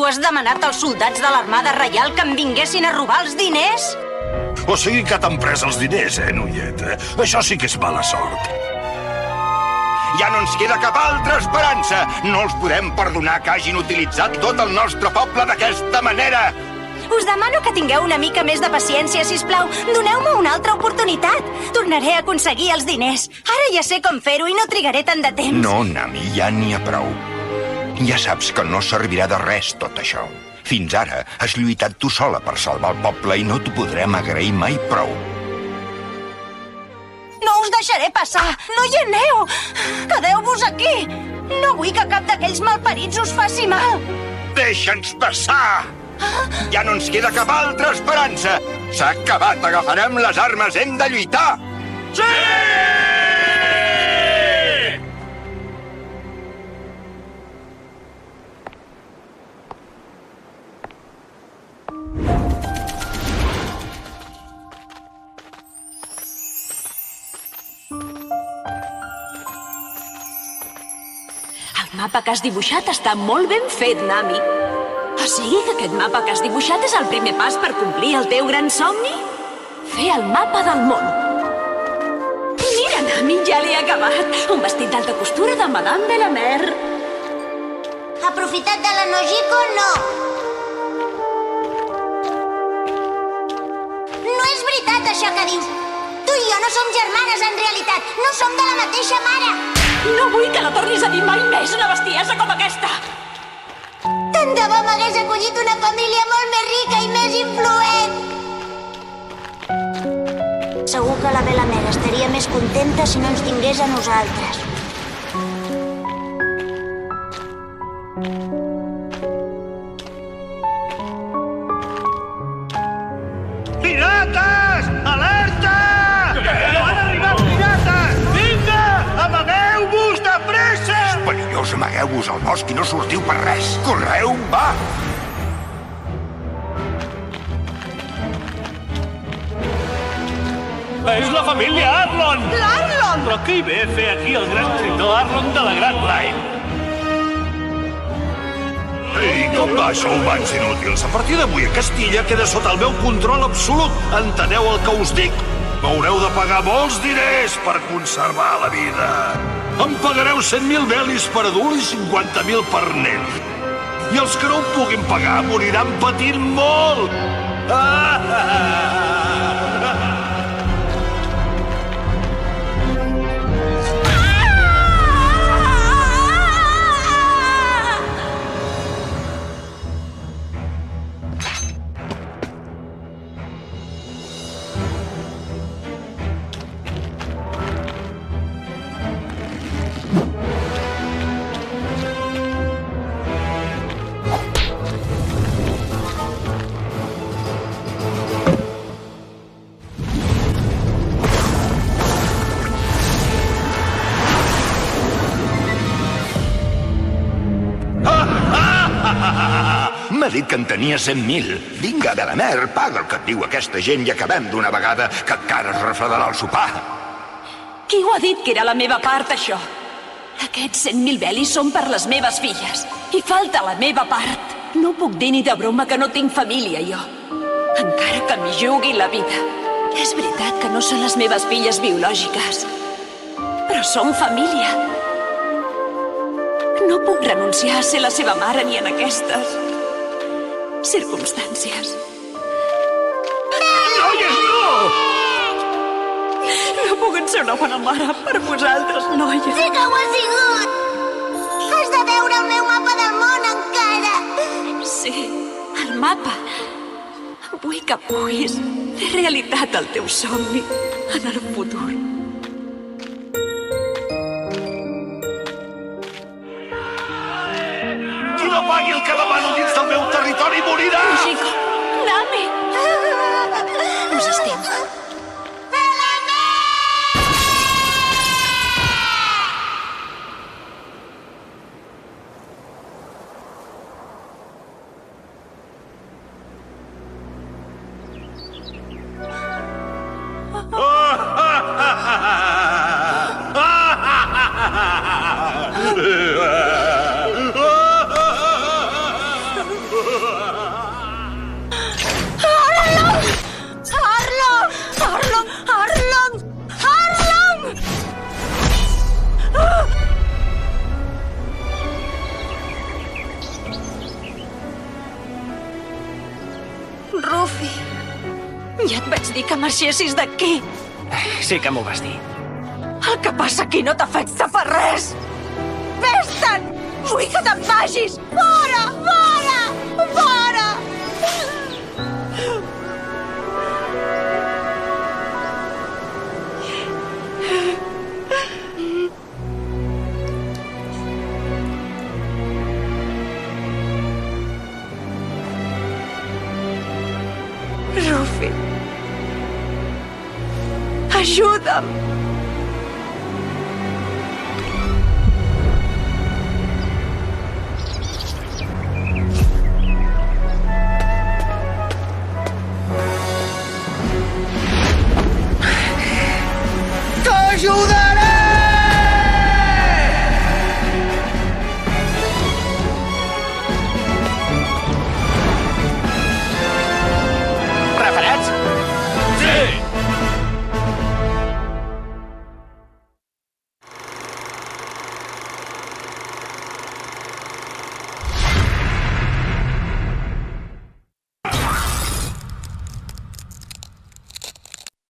Tu has demanat als soldats de l'Armada Reial que em vinguessin a robar els diners? O sigui que t'han pres els diners, noieta? Això sí que és mala sort. Ja no ens queda cap altra esperança. No els podem perdonar que hagin utilitzat tot el nostre poble d'aquesta manera. Us demano que tingueu una mica més de paciència, sisplau. Doneu-me una altra oportunitat. Tornaré a aconseguir els diners. Ara ja sé com fer-ho i no trigaré tant de temps. No, Nami, ja n'hi ha prou. Ja saps que no servirà de res tot això. Fins ara has lluitat tu sola per salvar el poble i no t'ho podrem agrair mai prou. No us deixaré passar! No hi aneu! Quedeu-vos aquí! No vull que cap d'aquells malparits us faci mal! Deixa'ns passar! Ja no ens queda cap altra esperança! S'ha acabat! Agafarem les armes! Hem de lluitar! Sí! El mapa que has dibuixat està molt ben fet, Nami. O sigui que aquest mapa que has dibuixat és el primer pas per complir el teu gran somni? Fer el mapa del món. Mira, Nami, ja l'he acabat. Un vestit d'alta costura de Madame de la Mer. Aprofitat de la Nojiko, no. No és veritat això que dius. Tu i jo no som germanes, en realitat. No som de la mateixa mare. No vull que la tornis a dir mai més una bestiesa com aquesta. Tant de bo m'hagués acollit una família molt més rica i més influent. Segur que la Bella-Mer estaria més contenta si no ens tingués a nosaltres. Pirates! Alerta! Han arribat pirates! Vinga! Amagueu-vos de pressa! Perillós, amagueu-vos al bosc i no sortiu per res. Correu, va! És la família Arlon! L'Arlon! Però què hi ve a fer aquí el gran escriptor Arlon de la Gran Line? Ei, com va això, humans inútils? A partir d'avui a Castilla queda sota el meu control absolut. Enteneu el que us dic? M'haureu de pagar molts diners per conservar la vida. Em pagareu 100.000 belis per adult i 50.000 per nen. I els que no ho puguin pagar moriran patint molt. M'ha dit que en tenia 100.000. Vinga, Bella-Mer, paga el que et diu aquesta gent i acabem d'una vegada, que encara es refredarà el sopar. Qui ho ha dit que era la meva part, això? Aquests 100.000 belis són per les meves filles. I falta la meva part. No puc dir ni de broma que no tinc família, jo. Encara que m'hi jugui la vida. És veritat que no són les meves filles biològiques. Però som família. No puc renunciar a ser la seva mare ni en aquestes circumstàncies. Noies, no! No puc ser una bona mare per vosaltres, noies. Sí que ho has sigut! Has de veure el meu mapa del món encara! Sí, el mapa. Vull que puguis fer realitat el teu somni en el futur. Qui no pagui el que demano dins del meu territori morirà! Chico, Nami! Us estimo. Ja et vaig dir que marxessis d'aquí. Sí que m'ho vas dir. El que passa aquí no t'afecta per res. Vés-te'n! Vull que te'n vagis! Fora! Fora! Fora! Rufi. Ajuda'm. Ajuda!